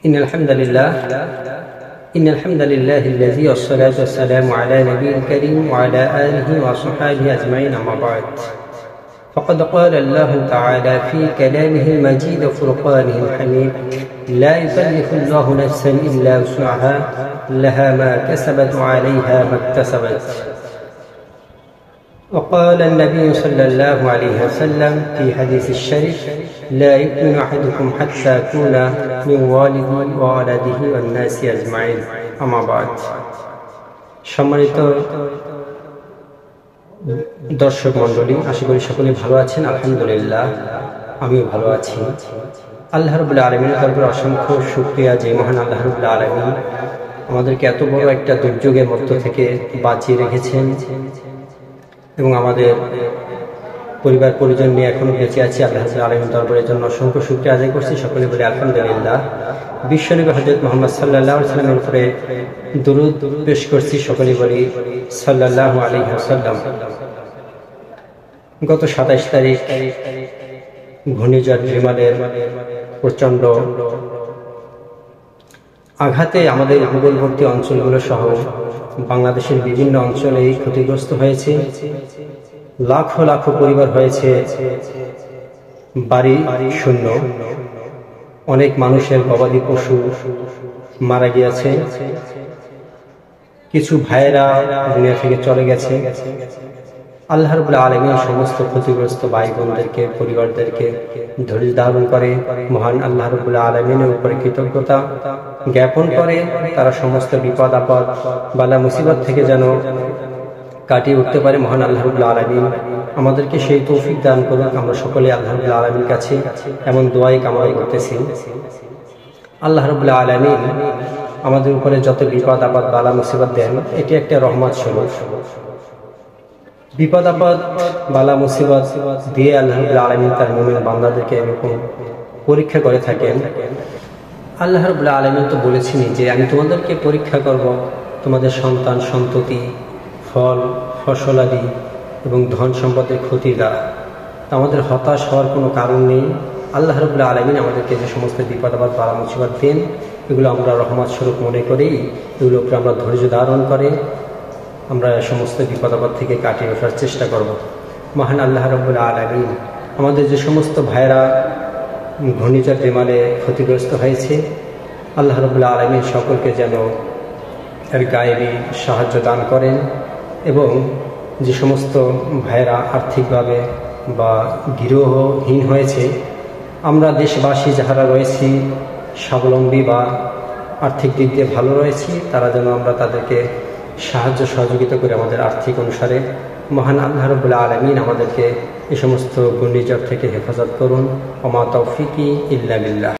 إن الحمد لله الذي والصلاة والسلام على نبي الكريم وعلى آله وصحبه أجمعين أما بعد فقد قال الله تعالى في كلامه المجيد وفرقانه الحميد لا يكلف الله نفسا إلا وسعها لها ما كسبت وعليها ما اكتسبت وقال النبي صلى الله عليه وسلم في حديث الشريف لا يؤمن أحدكم حتى أكون من والده وولده والناس أجمعين أما بعد সম্মানিত দর্শক মণ্ডলী, আশা করি সকলে ভালো আছেন। আলহামদুলিল্লাহ, আমিও ভালো আছি। আল্লাহ রাব্বুল আলামিনের দরবারে অসংখ্য শুকরিয়া যে মহান আল্লাহ রাব্বুল আলামিন আমাদেরকে এত বড় একটা দুর্যোগের মধ্য থেকে বাঁচিয়ে রেখেছেন এবং আমাদের পরিবার পরিজন নিয়ে এখনো বেঁচে আছি। আল্লাহ রাব্বুল আলামিনের দরবারের জন্য অসংখ্য শুকরিয়া আদায় করছি। সকলে বলি আলহামদুলিল্লাহ। বিশ্বনবী হযরত মুহাম্মদ সাল্লাল্লাহু আলাইহি ওয়াসাল্লামের উপরে দুরূদ পেশ করছি। সকলে বলি সাল্লাল্লাহু আলাইহি ওয়াসাল্লাম। গত 27 তারিখ ঘূর্ণিঝড় রিমালের প্রচণ্ড আঘাতে আমাদের উপকূলবর্তী অঞ্চলগুলো সহ বাংলাদেশের বিভিন্ন অঞ্চলেই ক্ষতিগ্রস্ত হয়েছে। লাখো লাখো পরিবার হয়েছে বাড়ি শূন্য। অনেক মানুষের গবাদি পশু মারা গিয়েছে। কিছু ভাইয়েরা দুনিয়া থেকে চলে গেছে। আল্লাহ রাব্বুল আলামিন সমস্ত ক্ষতিগ্রস্ত ভাই বোনদেরকে, পরিবারদেরকে ধৈর্য ধারণ করে মহান আল্লাহ রাব্বুল আলামিনের উপরে কৃতজ্ঞতা জ্ঞাপন করে তারা সমস্ত বিপদ আপদ বালা মুসিবত থেকে যেন কাটিয়ে উঠতে পারে। মহান আল্লাহ রাব্বুল আলামিন আমাদেরকে সেই তৌফিক দান করুন। আমরা সকলে আল্লাহ রাব্বুল আলামিনের কাছে এমন দোয়াই কামনা করতেছি। আল্লাহ রাব্বুল আলামিন আমাদের উপরে যত বিপদ আপদ বালা মুসিবত দেন, এটি একটা রহমত স্বরূপ। বিপদ আপদ বালা মুসিবত দিয়ে আল্লাহ রাব্বুল আলামিন তার মুমিন বান্দাদেরকে এরকম পরীক্ষা করে থাকেন। আল্লাহ রাব্বুল আলামিন তো বলেছেন যে আমি তোমাদেরকে পরীক্ষা করব তোমাদের সন্তান সন্ততি, ফল ফসলাদি এবং ধন সম্পদের ক্ষতি দ্বারা। আমাদের হতাশ হওয়ার কোনো কারণ নেই। আল্লাহ রাব্বুল আলামিন আমাদেরকে যে সমস্ত বিপদ আপদ বালা মুসিবত দেন, এগুলো আমরা রহমত স্বরূপ মনে করেই এগুলোর উপরে আমরা ধৈর্য ধারণ করে আমরা সমস্ত বিপদ আপদ থেকে কাটিয়ে ওঠার চেষ্টা করব। মহান আল্লাহ রাব্বুল আলামিন আমাদের যে সমস্ত ভাইরা ঘূর্ণিঝড় রিমালে ক্ষতিগ্রস্ত হয়েছে, আল্লাহ রাব্বুল আলামিন সকলকে যেন এর গায়েবী সাহায্য দান করেন এবং যে সমস্ত ভাইরা আর্থিকভাবে বা গৃহহীন হয়েছে, আমরা দেশবাসী যারা রয়েছি স্বাবলম্বী বা আর্থিক দিক দিয়ে ভালো রয়েছি, তারা যেন আমরা তাদেরকে সাহায্য সহযোগিতা করে আমাদের আর্থিক অনুসারে মহান আল্লাহ রাব্বুল আলামিন আমাদেরকে এই সমস্ত ঘূর্ণিঝড় থেকে হেফাজত করুন। ওমা তৌফিকি ইল্লা বিল্লাহ।